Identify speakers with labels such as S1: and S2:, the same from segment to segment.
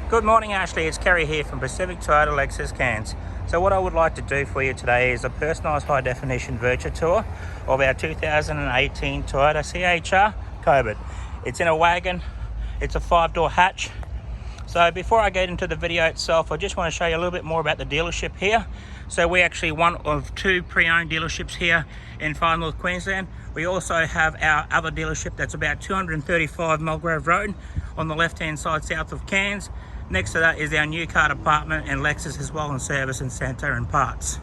S1: Good morning, Ashleigh. It's Kerry here from Pacific Toyota Lexus Cairns. So what I would like to do for you today is a personalised high-definition virtual tour of our 2018 Toyota CHR Koba. It's in a wagon. It's a 5-door hatch. So before I get into the video itself, I just want to show you a little bit more about the dealership here. So we're actually one of 2 pre-owned dealerships here in far north Queensland. We also have our other dealership that's about 235 Mulgrave Road on the left-hand side south of Cairns. Next to that is our new car department and Lexus as well, and service and centre and parts.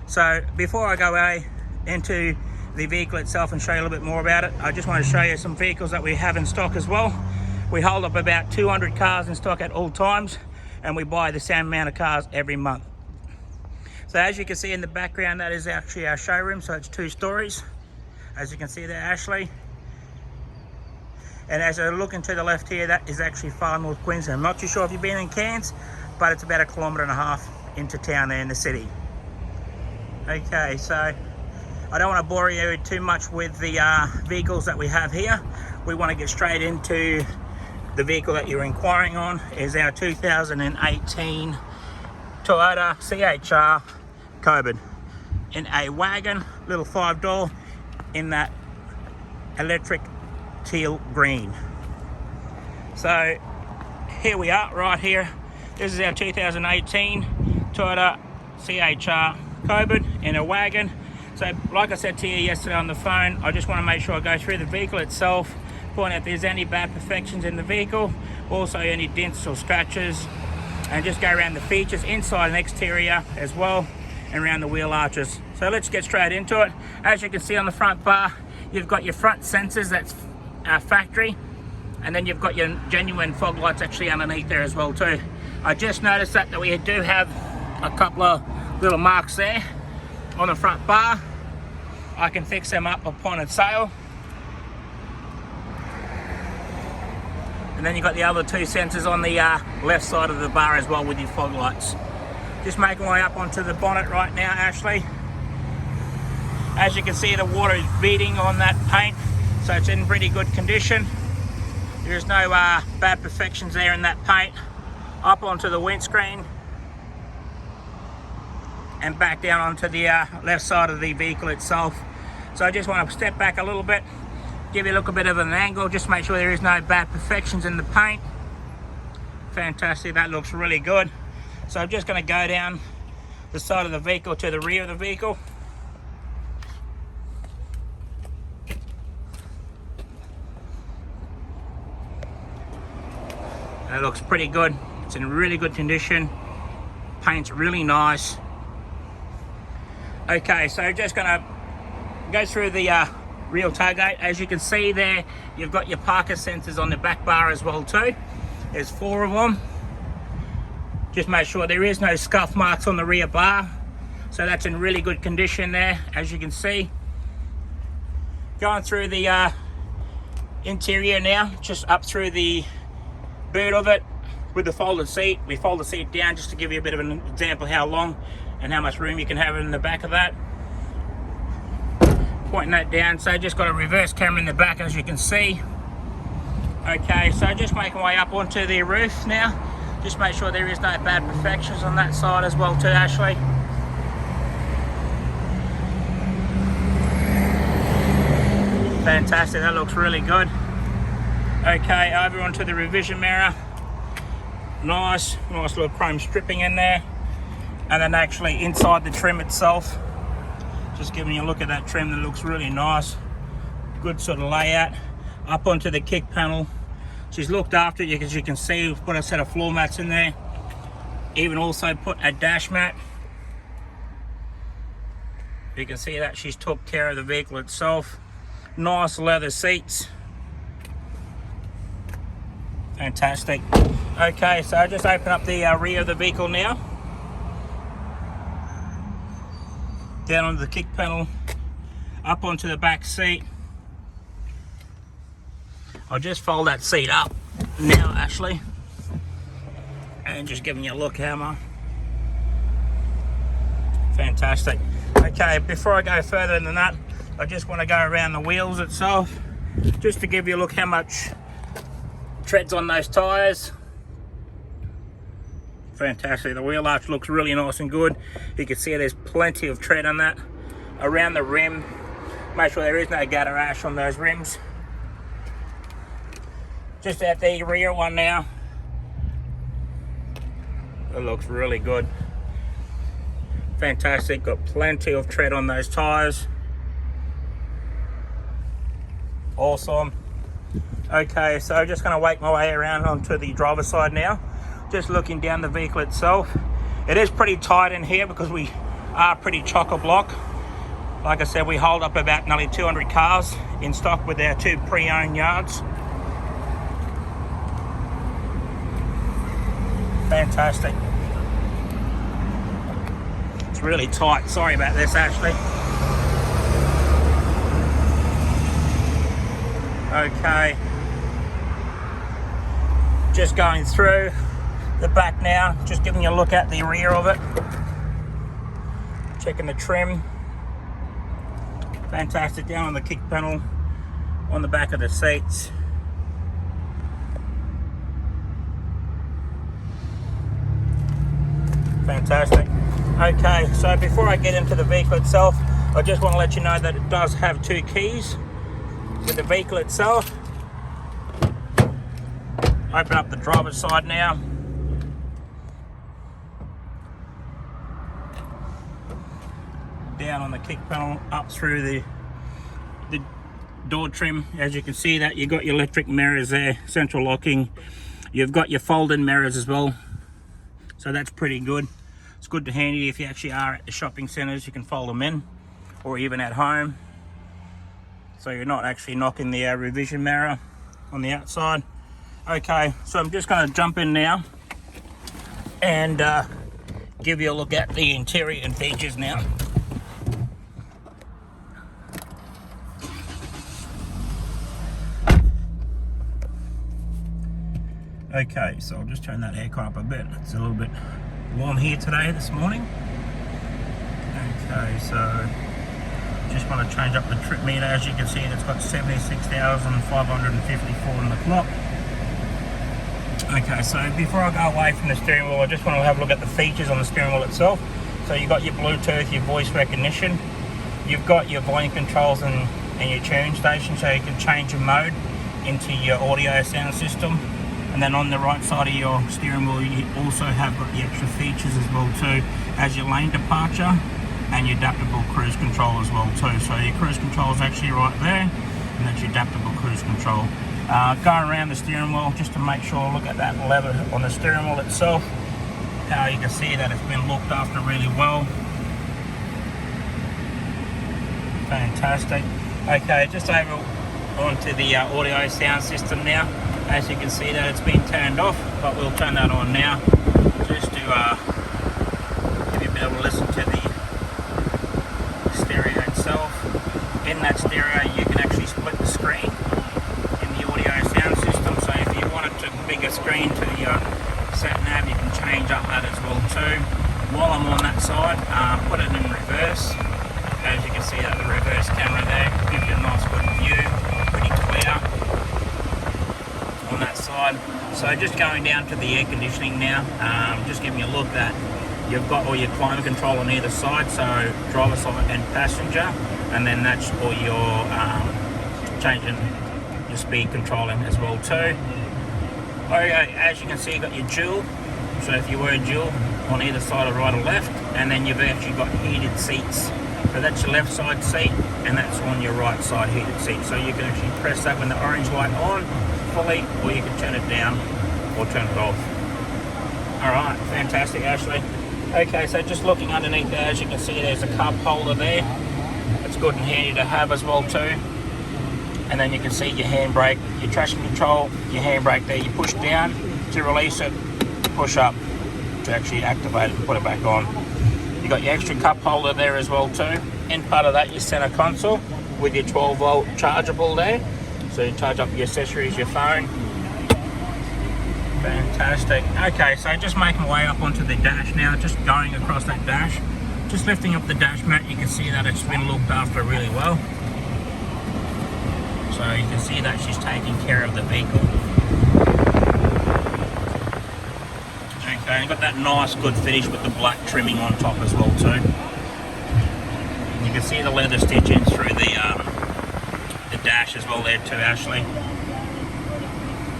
S1: So before I go into the vehicle itself and show you a little bit more about it, I just want to show you some vehicles that we have in stock as well. We hold up about 200 cars in stock at all times, and we buy the same amount of cars every month. So as you can see in the background, that is actually our showroom, so it's 2 stories. As you can see there, Ashleigh. And as I look into the left here, that is actually far north Queensland. I'm not too sure if you've been in Cairns, but it's about 1.5 kilometres into town there in the city. Okay, so I don't want to bore you too much with the vehicles that we have here. We want to get straight into the vehicle that you're inquiring on. Is our 2018 Toyota CHR Koba in a wagon, little 5-door in that electric teal green. So here we are right here. This is our 2018 Toyota CHR Koba in a wagon. So like I said to you yesterday on the phone, I just want to make sure I go through the vehicle itself, point out if there's any bad perfections in the vehicle, also any dents or scratches, and just go around the features inside and exterior as well, and around the wheel arches. So let's get straight into it. As you can see on the front bar, you've got your front sensors, that's factory, and then you've got your genuine fog lights actually underneath there as well too. I just noticed that we do have a couple of little marks there on the front bar. I can fix them up upon its sale. And then you've got the other 2 sensors on the left side of the bar as well with your fog lights. Just making my way up onto the bonnet right now, Ashleigh. As you can see, the water is beating on that paint, so it's in pretty good condition. There's no bad perfections there in that paint. Up onto the windscreen and back down onto the left side of the vehicle itself. So I just want to step back a little bit, give you a little bit of an angle, just make sure there is no bad perfections in the paint. Fantastic, that looks really good. So I'm just going to go down the side of the vehicle to the rear of the vehicle. That looks pretty good. It's in really good condition. Paint's really nice. Okay, so just gonna go through the rear tailgate. As you can see there, you've got your parker sensors on the back bar as well too. There's 4 of them. Just make sure there is no scuff marks on the rear bar. So that's in really good condition there, as you can see. Going through the interior now, just up through the boot of it with the folded seat. We fold the seat down just to give you a bit of an example how long and how much room you can have in the back of that. Pointing that down, so just got a reverse camera in the back, as you can see. Okay, so just making my way up onto the roof now. Just make sure there is no bad perfections on that side as well too, Ashleigh. Fantastic, that looks really good. Okay, over onto the revision mirror. Nice little chrome stripping in there. And then actually inside the trim itself, just giving you a look at that trim, that looks really nice. Good sort of layout. Up onto the kick panel. She's looked after it, as you can see. We've put a set of floor mats in there. Even also put a dash mat. You can see that she's took care of the vehicle itself. Nice leather seats. Fantastic. Okay, so just open up the rear of the vehicle now. Down onto the kick panel, up onto the back seat. I'll just fold that seat up now, Ashleigh, and just giving you a look, Hammer. Fantastic. Okay, before I go further than that, I just want to go around the wheels itself, just to give you a look how much treads on those tyres. Fantastic. The wheel arch looks really nice and good. You can see there's plenty of tread on that. Around the rim, make sure there is no gutter ash on those rims. Just at the rear one now. It looks really good. Fantastic. Got plenty of tread on those tires. Awesome. Okay, so I'm just going to make my way around onto the driver's side now. Just looking down the vehicle itself. It is pretty tight in here because we are pretty chock-a-block. Like I said, we hold up about nearly 200 cars in stock with our 2 pre-owned yards. Fantastic. It's really tight. Sorry about this, Ashleigh. Okay. Just going through the back now, just giving you a look at the rear of it. Checking the trim. Fantastic. Down on the kick panel, on the back of the seats. Fantastic. Okay, so before I get into the vehicle itself, I just want to let you know that it does have 2 keys with the vehicle itself. Open up the driver's side now. Down on the kick panel, up through the door trim. As you can see, that you've got your electric mirrors there, central locking. You've got your fold-in mirrors as well, so that's pretty good. It's good to handy if you actually are at the shopping centres. You can fold them in, or even at home, so you're not actually knocking the revision mirror on the outside. Okay, so I'm just going to jump in now and give you a look at the interior and features now. Okay, so I'll just turn that aircon up a bit. It's a little bit warm here today, this morning. Okay, so just want to change up the trip meter. As you can see, it's got 76,554 on the clock. Okay, so before I go away from the steering wheel, I just want to have a look at the features on the steering wheel itself. So you've got your Bluetooth, your voice recognition. You've got your volume controls and your tuning station, so you can change your mode into your audio sound system. And then on the right side of your steering wheel, you also have got the extra features as well too, as your lane departure and your adaptable cruise control as well too. So your cruise control is actually right there, and that's your adaptable cruise control. Going around the steering wheel just to make sure, look at that lever on the steering wheel itself. How you can see that it's been looked after really well. Fantastic. Okay, just over onto the audio sound system now. As you can see that it's been turned off, but we'll turn that on now just to give you a bit of a listen to the stereo itself. In that stereo you can actually split the screen in the audio sound system, so if you wanted to bigger screen to your sat nav, you can change up that as well too. While I'm on that side, put it in reverse. As you can see that the reverse camera there gives you a nice good view, pretty clear on that side. So just going down to the air conditioning now, just giving you a look that you've got all your climate control on either side, so driver side and passenger, and then that's all your changing your speed controlling as well too. Okay, as you can see, you've got your dual, so if you were dual on either side or right or left, and then you've actually got heated seats. So that's your left side seat, and that's on your right side heated seat. So you can actually press that when the orange light on fully, or you can turn it down or turn it off. Alright, fantastic, Ashleigh. Okay, so just looking underneath there, as you can see, there's a cup holder there. It's good and handy to have as well too. And then you can see your handbrake, your traction control, your handbrake there. You push down to release it, push up to actually activate it and put it back on. You got your extra cup holder there as well too. In part of that, your center console with your 12-volt chargeable there. So you charge up your accessories, your phone. Fantastic. Okay, so just making my way up onto the dash now, just going across that dash. Just lifting up the dash mat, you can see that it's been looked after really well. So you can see that she's taking care of the vehicle. Okay, and got that nice good finish with the black trimming on top as well too. You can see the leather stitching through the dash as well there too, Ashleigh.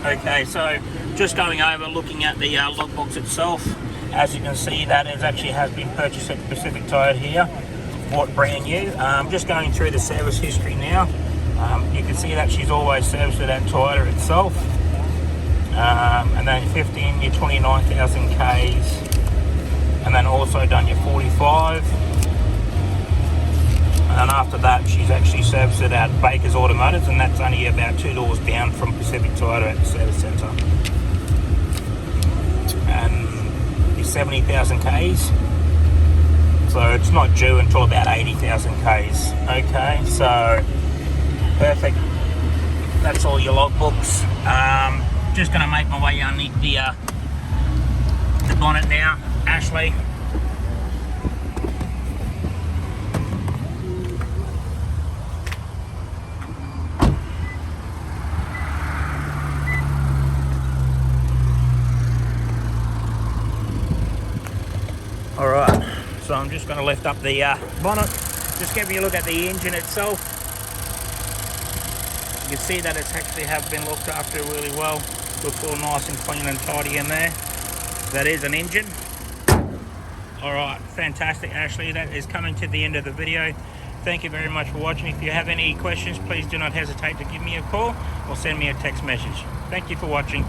S1: Okay, so just going over looking at the logbox itself. As you can see, that actually has been purchased at Pacific Tire here, bought brand new. Just going through the service history now. You can see that she's always serviced at Toyota itself. And then 15, your 29,000 Ks, and then also done your 45. And then after that, she's actually serviced it at Baker's Automotives, and that's only about 2 doors down from Pacific Toyota at the service centre. And your 70,000 Ks, so it's not due until about 80,000 Ks. Okay, so perfect. That's all your logbooks. Just going to make my way underneath the bonnet now, Ashleigh. Alright, so I'm just going to lift up the bonnet, just give you a look at the engine itself. You can see that it's actually have been looked after really well. Looks all nice and clean and tidy in there. That is an engine. Alright, fantastic, Ashleigh. That is coming to the end of the video. Thank you very much for watching. If you have any questions, please do not hesitate to give me a call or send me a text message. Thank you for watching.